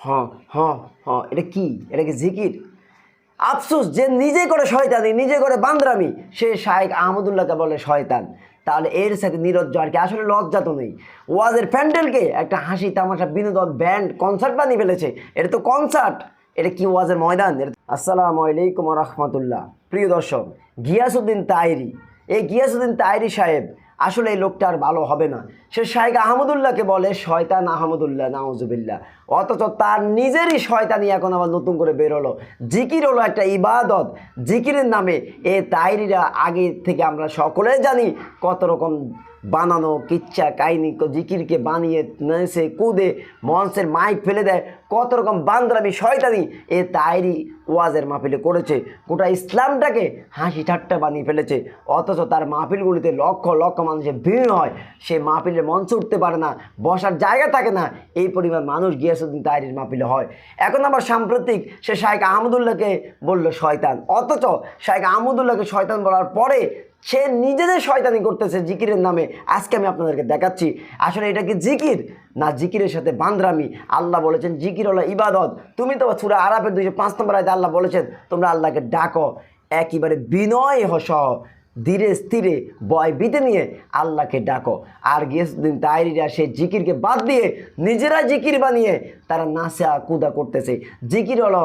হ্যাঁ হ্যাঁ হ্যাঁ, এটা কি? এটা কি জিকির? আফসোস যে নিজে করে শয়তানি, নিজে করে বান্দরামি, সে শাইখ আহমদুল্লাহকে বলে শয়তান। তাহলে এর সাথে নিরজ্জ আর কি, আসলে লজ্জা তো নেই। ওয়াজের প্যান্ডেলকে একটা হাসি তামাশা বিনোদন ব্যান্ড কনসার্ট বানিয়ে ফেলেছে। এটা তো কনসার্ট, এটা কি ওয়াজের ময়দান? আসসালামু আলাইকুম রহমতুল্লাহ। প্রিয় দর্শক, গিয়াসউদ্দিন তাহেরী, এই গিয়াসউদ্দিন তাহেরী সাহেব আসলে এই লোকটা আর ভালো হবে না। সে শাইখ আহমদুল্লাহকে বলে শয়তান আহমদুল্লাহ, নাউজুবিল্লাহ। অথচ তার নিজেরই শয়তানি এখন আবার নতুন করে বেরোলো। জিকির হলো একটা ইবাদত, জিকিরের নামে এ তাহেরীরা আগে থেকে আমরা সকলে জানি কত রকম বানানো কিচ্ছা কাহিনী, জিকিরকে বানিয়ে নেচে কুদে মঞ্চের মাইক ফেলে দেয়, কত রকম বান্দরামি শয়তানি এ তাহেরী ওয়াজের মাহফিলে করেছে। গোটা ইসলামটাকে হাসি ঠাট্টা বানিয়ে ফেলেছে। অথচ তার মাহফিলগুলিতে লক্ষ লক্ষ মানুষের ভিড় হয়, সে মাহফিলের মঞ্চে উঠতে পারে না, বসার জায়গা থাকে না, এই পরিমাণ মানুষ গিয়াসউদ্দিন তাহেরীর মাহফিলে হয়। এখন আবার সাম্প্রতিক সে শাইখ আহমদুল্লাহকে বলল শয়তান। অথচ শাইখ আহমদুল্লাহকে শয়তান বলার পরে সে নিজেদের শয়তানি করতেছে জিকিরের নামে। আজকে আমি আপনাদেরকে দেখাচ্ছি আসলে এটা কি জিকির না জিকিরের সাথে বান্দরামি। আল্লাহ বলেছেন জিকির হলো ইবাদত। তুমি তো সূরা আরাফের 205 নম্বর আয়াতে আল্লাহ বলেছেন তোমরা আল্লাহকে ডাকো একেবারে বিনয় সহ, ধীরে স্থিরে বয় বিতে নিয়ে আল্লাহকে ডাকো। আর গিয়াসউদ্দিন তাহেরীরা সেই জিকিরকে বাদ দিয়ে নিজেরা জিকির বানিয়ে তারা নাচা কুদা করতেছে। জিকির হলো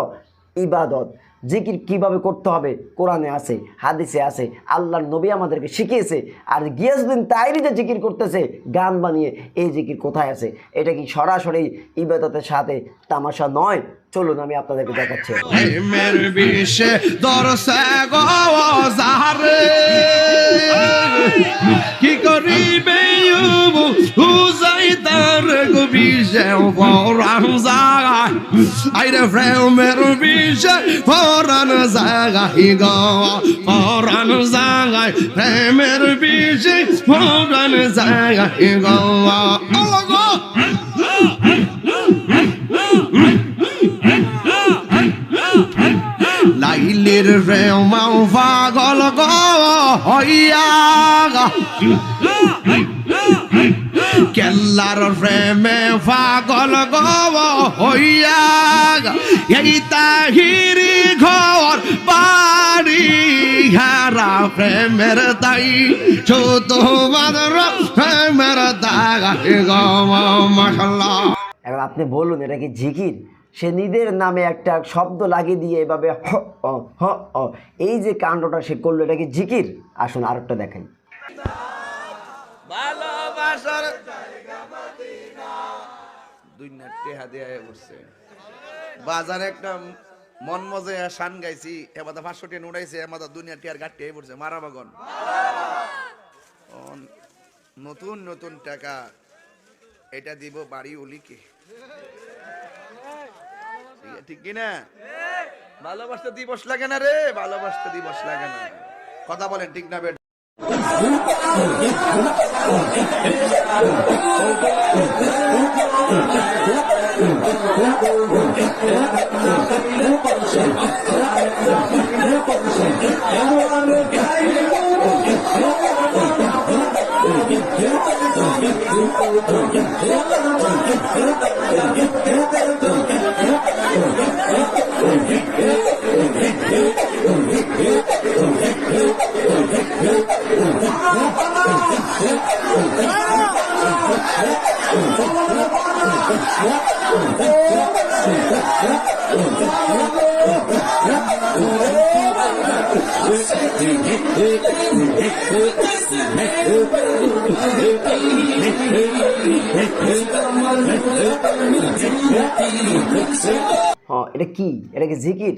ইবাদত। জিকির কিভাবে করতে হবে কোরআনে আছে, হাদিসে আছে, আল্লাহর নবী আমাদেরকে শিখিয়েছে। আর গিয়াসউদ্দিন তাহেরী যে জিকির করতেছে গান বানিয়ে, এই জিকির কোথায় আছে? এটা কি সরাসরি ইবাদতের সাথে তামাশা নয়? চলুন আমি আপনাদেরকে দেখাচ্ছি। কি করিবে আইরে প্রেমের বিষয় পরাণ জাগাই গো, পরাণ জাগাই প্রেমের বিষয় পরাণ জাগাই গো। লাইলের প্রেমাও পাগল গো হইয়া, কেল্লার প্রেমে পাগল গো হইয়া, এই তাহিরি ঘর বাড়ি হারা প্রেমের তাই ছোট বাদর প্রেমের দাগাই গো। মাশাআল্লাহ। এবার আপনি বলুন এটা কি জিকির? সে নিজের নামে একটা শব্দ লাগিয়ে দিয়ে এভাবে এই যে কাণ্ডটা সে করলো, এটা কি জিকির? আসুন আরেকটা দেখাই। ভালোবাসার বাজারে একটা মন মজে শান গাইছি, এবার 500 টিয়া উড়াইছে, এবার দুনিয়া টিয়ার গাঠটি পড়ছে মারা বাগন। নতুন নতুন টাকা এটা দিব বাড়ি উলিকে, ঠিক কিনা? ভালোবাসতে দিবস লাগে না রে, ভালোবাসতে দিবস লাগে না। কথা বলেন ঠিক না বেটা? এটা কি? এটা কি জিকির?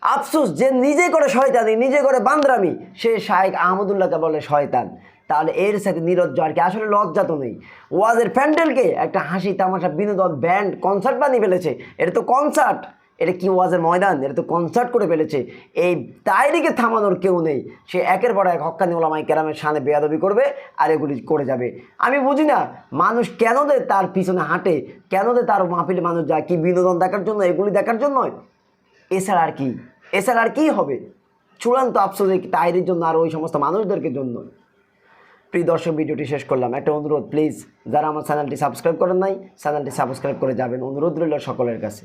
আফসোস যে নিজে করে শয়তানি, নিজে করে বান্দরামি, সে শাইখ আহমদুল্লাহকে বলে শয়তান। তাহলে এর সাথে নিরজ্জ আর কি, আসলে লজ্জা তো নেই। ওয়াজের প্যান্ডেলকে একটা হাসি তামাশা বিনোদন ব্যান্ড কনসার্ট বানিয়ে ফেলেছে। এটা তো কনসার্ট, এটা কি ওয়াজের ময়দান? এটা তো কনসার্ট করে ফেলেছে। এই তাহেরীকে থামানোর কেউ নেই। সে একের পর এক হক্কানি ওলামায়ে কেরামের সামনে বেয়াদবি করবে আর এগুলি করে যাবে। আমি বুঝি না মানুষ কেন তার পিছনে হাঁটে, কেন তার মাহফিলে মানুষ যায়? কি বিনোদন দেখার জন্য, এগুলি দেখার জন্য? এছাড়া আর কি? এছাড়া আর কি হবে? চূড়ান্ত আফসোস এই তাহেরীর জন্য আর ওই সমস্ত মানুষদেরকে জন্য। প্রিয় দর্শক, ভিডিওটি শেষ করলাম। একটা অনুরোধ, প্লিজ যারা আমার চ্যানেলটি সাবস্ক্রাইব করেন নাই, চ্যানেলটি সাবস্ক্রাইব করে যাবেন, অনুরোধ রইল সকলের কাছে।